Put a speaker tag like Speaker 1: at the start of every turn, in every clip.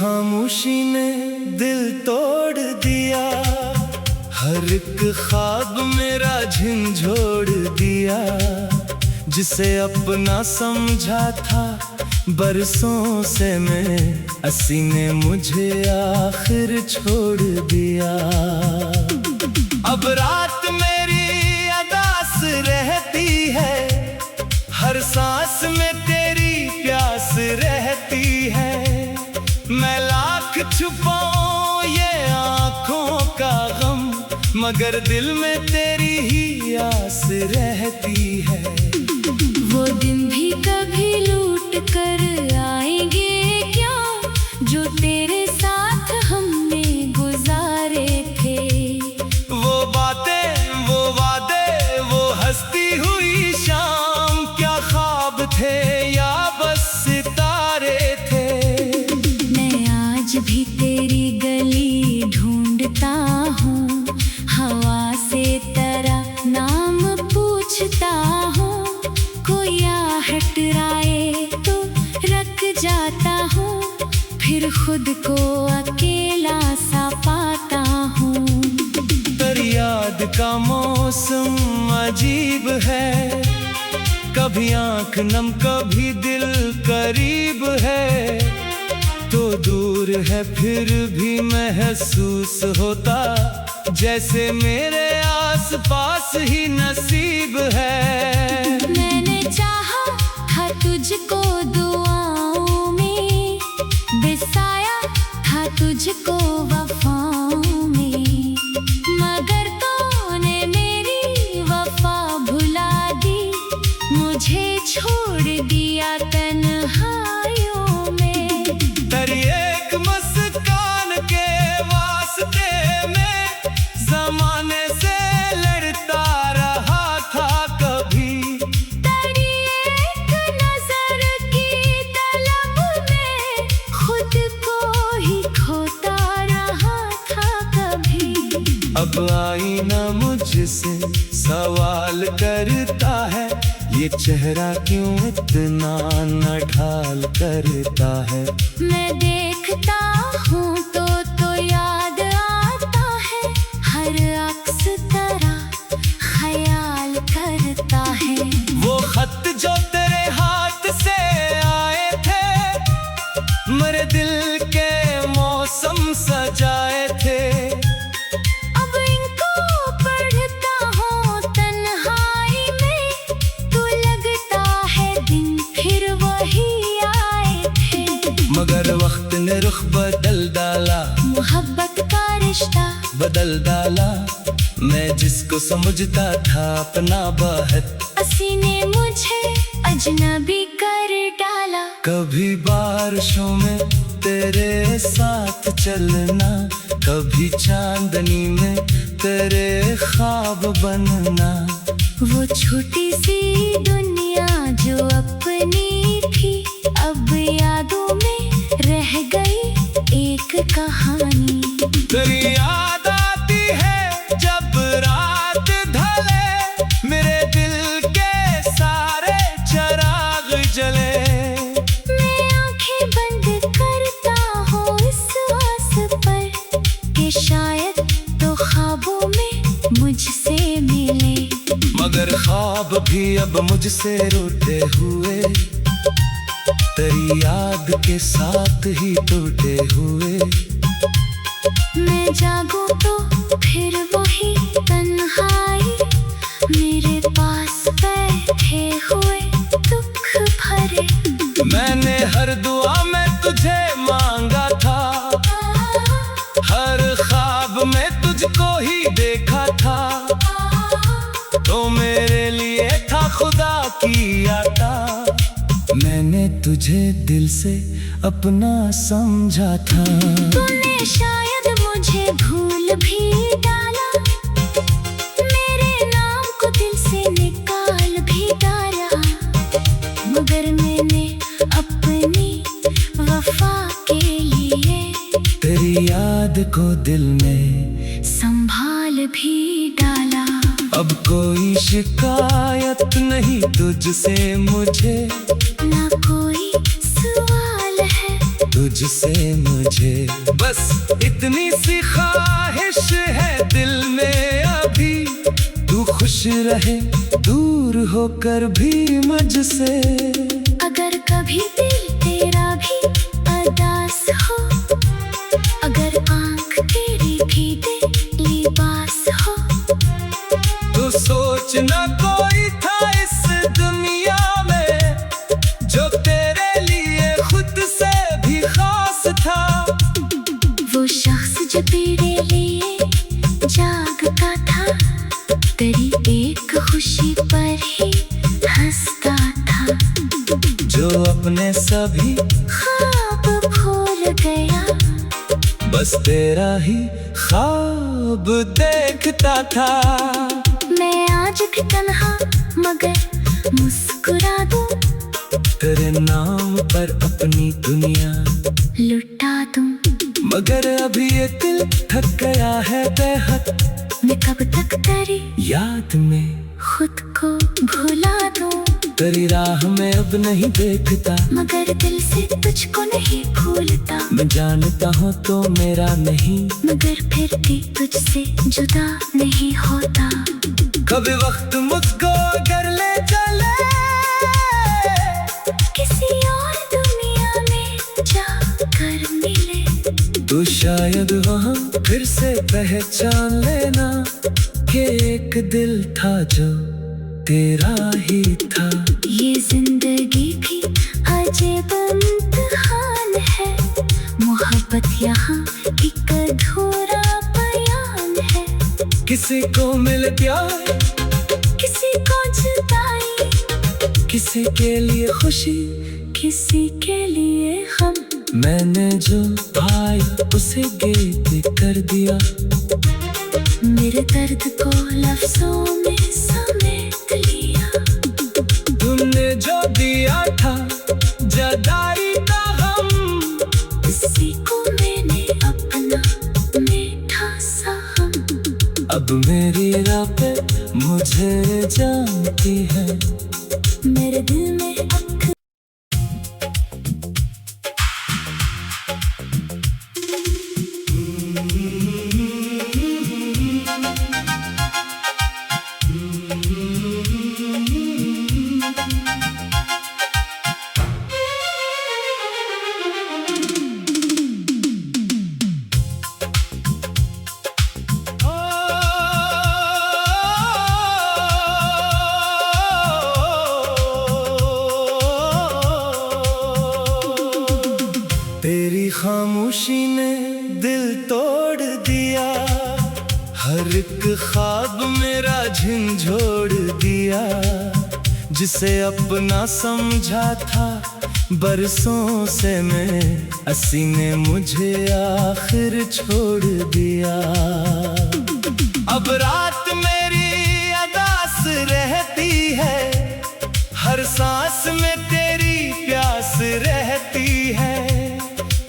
Speaker 1: खामोशी ने दिल तोड़ दिया, हर एक ख्वाब मेरा झंझोड़ दिया। जिसे अपना समझा था बरसों से मैं, हंसी ने मुझे आखिर छोड़ दिया। अब रात मेरी अदास रहती है, हर सांस में तेरी प्यास रहती है। मैं लाख छुपाऊं ये आँखों का गम, मगर दिल में तेरी ही आस रहती है।
Speaker 2: वो दिन भी कभी लूट कर आएंगे क्या, जो तेरे साथ हमने गुजारे थे।
Speaker 1: वो बातें, वो वादे, वो हंसती हुई शाम, क्या ख्वाब थे या बस सितारे थे।
Speaker 2: मैं आज भी तेरी गली ढूंढता हूँ, हवा से तेरा नाम पूछता हूँ। कोई आहट आए तो रख जाता हूँ, फिर खुद को अकेला सा पाता हूँ।
Speaker 1: तेरी याद का मौसम अजीब है, कभी आँख नम कभी दिल करीब है। तो दूर है फिर भी महसूस होता, जैसे मेरे आस पास ही नसीब है।
Speaker 2: मैंने चाहा था तुझको दुआओं में, बसाया था तुझको वफाओं में, मगर तूने मेरी वफा भुला दी, मुझे छोड़ दिया तन्हाइयों में।
Speaker 1: तेरी एक मुस्कान के वास्ते मैं ज़माने से लड़ता रहा था कभी।
Speaker 2: तेरी एक नजर की तलब में खुद को ही खोता रहा था कभी।
Speaker 1: अब आईना मुझसे सवाल करता है, ये चेहरा क्यों इतना नढाल करता है।
Speaker 2: मैं देखता हूँ तो याद आता है, हर अक्स तरह ख्याल करता है।
Speaker 1: वो खत जो तेरे हाथ से आए थे, मेरे दिल के मौसम सजाए थे।
Speaker 2: अब इनको पढ़ता हूँ तन्हाई में, तो लगता है दिन फिर वही आए थे।
Speaker 1: मगर वक्त ने रुख बदल डाला,
Speaker 2: मोहब्बत का रिश्ता
Speaker 1: बदल डाला। मैं जिसको समझता था अपना बहुत,
Speaker 2: हंसी ने मुझे अजनबी कर डाला।
Speaker 1: कभी बारिशों में तेरे साथ चलना, कभी चांदनी में तेरे ख्वाब बनना।
Speaker 2: वो छोटी सी दुनिया जो अपनी थी, अब यादों में रह गई एक कहानी।
Speaker 1: तेरी याद आती है जब रात ढले, मेरे दिल के सारे चिराग जले।
Speaker 2: मैं आंखें बंद करता हूँ इस आस पर, कि शायद तो ख्वाबों में मुझसे मिले।
Speaker 1: मगर ख्वाब भी अब मुझसे रूठे हुए, तेरी याद के साथ ही टूटे हुए।
Speaker 2: मैं जागूं तो फिर वही तन्हाई, मेरे पास बैठे हुए दुख भरे।
Speaker 1: मैंने हर दुआ में तुझे मांगा था, हर ख्वाब में तुझको ही देखा था। तो मेरे लिए था खुदा की आता, मैंने तुझे दिल से अपना समझा था।
Speaker 2: तूने शायद मुझे भूल भी डाला, मेरे नाम को दिल से निकाल भी डाला। मगर मैंने अपनी वफा के लिए
Speaker 1: तेरी याद को दिल में
Speaker 2: संभाल भी डाला।
Speaker 1: अब कोई शिकायत नहीं तुझसे मुझे,
Speaker 2: ना कोई सवाल है
Speaker 1: तुझसे मुझे बस इतनी सी ख्वाहिश है दिल में अभी, तू खुश रहे दूर होकर भी मुझसे।
Speaker 2: अगर कभी दिल तेरा भी उदास हो, अगर आँख तेरी भी दे लिबास हो,
Speaker 1: तो सोचना कोई था इस दुनिया में जो तेरे लिए खुद से भी खास था।
Speaker 2: वो शख्स जो तेरे लिए जागता था, तेरी एक खुशी पर ही हंसता था,
Speaker 1: जो अपने सभी
Speaker 2: ख्वाब भूल गया,
Speaker 1: बस तेरा ही ख्वाब देखता था।
Speaker 2: मैं आज भी तन्हा मगर मुस्कुरा दूं,
Speaker 1: तेरे नाम पर अपनी दुनिया
Speaker 2: लुटा दूं।
Speaker 1: मगर अभी ये दिल थक गया है बेहद,
Speaker 2: मैं कब तक तेरी
Speaker 1: याद में
Speaker 2: खुद को भुला दूं,
Speaker 1: तेरी राह में अब नहीं देखता,
Speaker 2: मगर दिल से तुझको नहीं भूलता।
Speaker 1: मैं जानता हूँ तो मेरा नहीं,
Speaker 2: मगर फिर भी तुझसे जुदा नहीं होता।
Speaker 1: कभी वक्त मुझको अगर ले चले
Speaker 2: किसी और दुनिया में जाकर मिले,
Speaker 1: तो शायद वहाँ फिर से पहचान लेना कि एक दिल था जो तेरा ही था।
Speaker 2: ये जिंदगी भी अजीब इम्तिहान है, मोहब्बत यहाँ एक अधूरा बयान है।
Speaker 1: किसी को मिले प्यार,
Speaker 2: किसी को जुदाई,
Speaker 1: किसी के लिए खुशी,
Speaker 2: किसी के लिए गम,
Speaker 1: मैंने जो पाया उसे गीत कर दिया।
Speaker 2: मेरे दर्द को लफ्जों में समेट लिया,
Speaker 1: तुमने जो दिया था जदाई का गम,
Speaker 2: इसी को मैंने अपना मीठा सा हम।
Speaker 1: अब मेरी राह पे मुझे जानती है,
Speaker 2: मेरे दिल में
Speaker 1: तेरी खामोशी ने दिल तोड़ दिया, हर एक ख्वाब मेरा झंझोड़ दिया। जिसे अपना समझा था बरसों से मैं, हंसी ने मुझे आखिर छोड़ दिया। अब रात मेरी अदास रहती है, हर सांस में तेरी प्यास रहती है।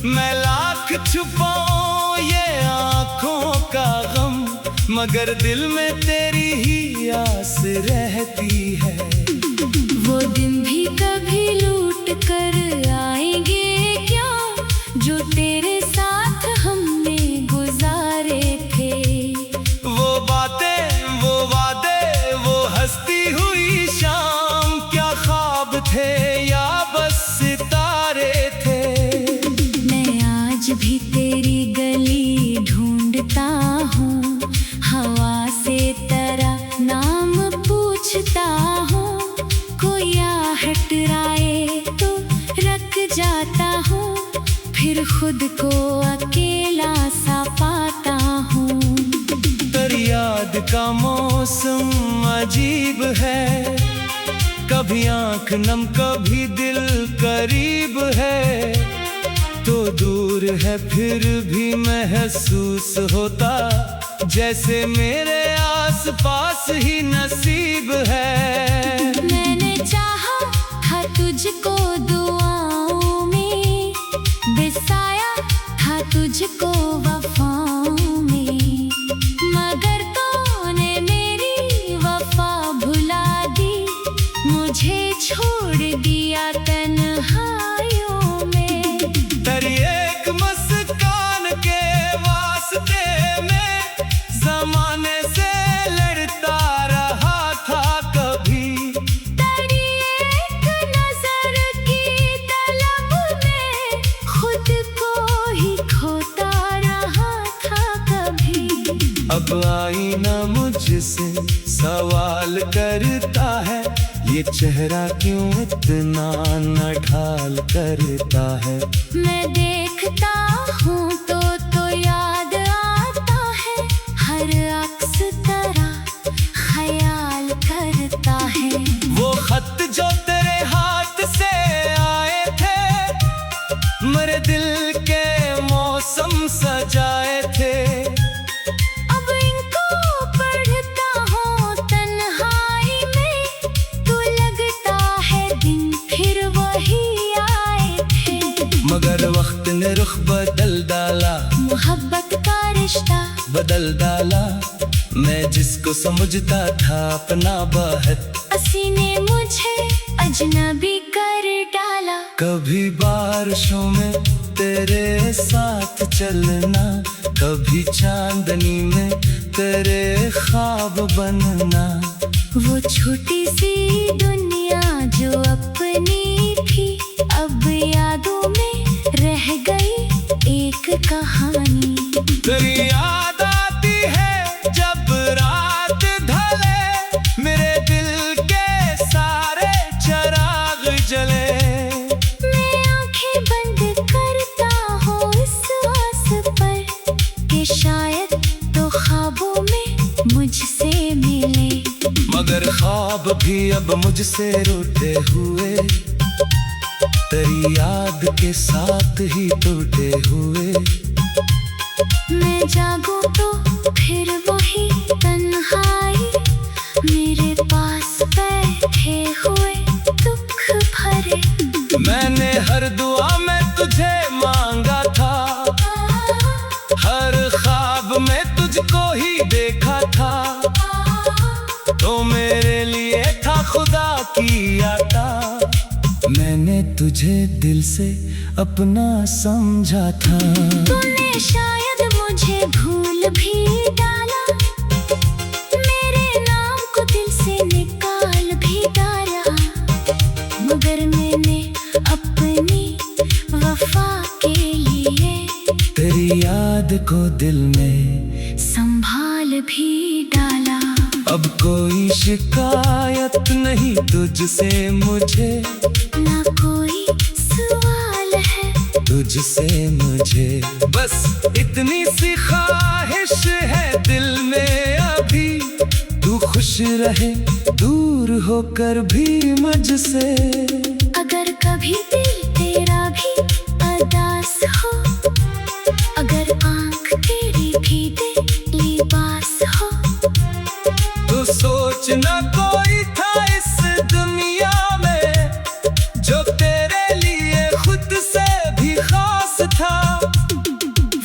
Speaker 1: मैं लाख छुपाऊं ये आँखों का गम, मगर दिल में तेरी ही आस रहती है।
Speaker 2: वो दिन भी कभी लूट कर आएंगे क्या, जो तेरे साथ हमने गुजारे थे।
Speaker 1: वो बातें, वो वादे, वो हंसती हुई शाम, क्या ख्वाब थे या बस सितारे थे।
Speaker 2: मैं आज भी तेरी गली ढूंढता हूँ, हवा से तेरा नाम पूछता हूँ। कोई आहट राय तो रख जाता हूँ, फिर खुद को अकेला सा पाता हूँ।
Speaker 1: तेरी याद का मौसम अजीब है, कभी आँख नम कभी दिल करीब है। तो दूर है फिर भी महसूस होता, जैसे मेरे आस पास ही नसीब है।
Speaker 2: मैंने चाहा था तुझको दुआओं में, बिसाया था तुझको वफाओं में, मगर तूने मेरी वफा भुला दी, मुझे छोड़ दिया तन्हाइयों में।
Speaker 1: तेरी सवाल करता है, ये चेहरा क्यों इतना न ढाल करता है।
Speaker 2: मैं देखता हूँ तो याद आता है, हर अक्स तरह ख्याल करता है।
Speaker 1: वो खत जो तेरे हाथ से आए थे, मेरे दिल के मौसम सजाए थे।
Speaker 2: अब इनको पढ़ता हूँ तन्हाई में, तो लगता है दिन फिर वही आए थे।
Speaker 1: मगर वक्त ने रुख बदल डाला,
Speaker 2: मोहब्बत का रिश्ता
Speaker 1: बदल डाला। मैं जिसको समझता था अपना बहुत,
Speaker 2: असी ने मुझे अजनबी कर डाला।
Speaker 1: कभी बारिशों में तेरे साथ चलना, कभी चांदनी में तेरे ख्वाब बनना।
Speaker 2: वो छोटी सी दुनिया जो अपनी थी, अब यादों में रह गई एक कहानी।
Speaker 1: तेरी याद आती है जब रात ढले, मेरे दिल के सारे चिराग जले।
Speaker 2: मैं आंखें बंद करता हूँ इस आस पर, कि शायद तो ख्वाबों में मुझसे मिले।
Speaker 1: मगर ख्वाब भी अब मुझसे रूठे हुए, तेरी याद के साथ ही टूटे हुए।
Speaker 2: मैं जागूं तो फिर वही तन्हाई, मेरे पास बैठे हुए दुख भरे।
Speaker 1: मैंने हर दुआ में तुझे मांगा था, हर ख्वाब में तुझको ही देखा था। तो मेरे लिए था खुदा की अता, मैंने तुझे दिल से अपना समझा था।
Speaker 2: तूने शायद मुझे भूल भी डाला, मेरे नाम को दिल से निकाल भी डाला। मगर मैंने अपनी वफा के लिए
Speaker 1: तेरी याद को दिल में
Speaker 2: संभाल भी डाला।
Speaker 1: अब कोई शिकायत नहीं तुझसे मुझे,
Speaker 2: ना कोई सवाल है
Speaker 1: तुझसे मुझे। बस इतनी सी ख्वाहिश है दिल में अभी, तू खुश रहे दूर होकर भी मुझसे।
Speaker 2: अगर कभी दिल तेरा भी उदास हो, अगर आँख तेरी भी दे लिबास हो,
Speaker 1: तो सोचना कोई था इस दुनिया में, जो तेरे लिए खुद से भी खास था।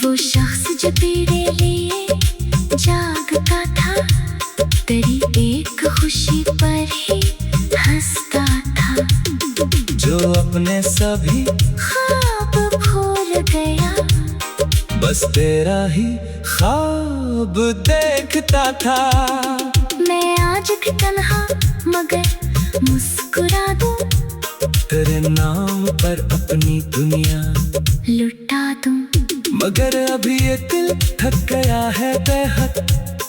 Speaker 2: वो शख्स जो तेरे लिए जागता था, तेरी एक खुशी पर ही हंसता था।
Speaker 1: जो अपने सभी
Speaker 2: ख्वाब भूल गया,
Speaker 1: बस तेरा ही ख्वाब देखता था।
Speaker 2: मैं आज भी तन्हा मगर मुस्कुरा दूं,
Speaker 1: तेरे नाम पर अपनी दुनिया
Speaker 2: लुटा दूं।
Speaker 1: मगर अभी ये दिल थक गया है बेहद,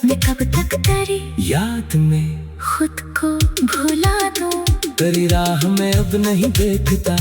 Speaker 2: मैं कब तक तेरी
Speaker 1: याद में
Speaker 2: खुद को भुला दूं।
Speaker 1: तेरी राह में अब नहीं देखता।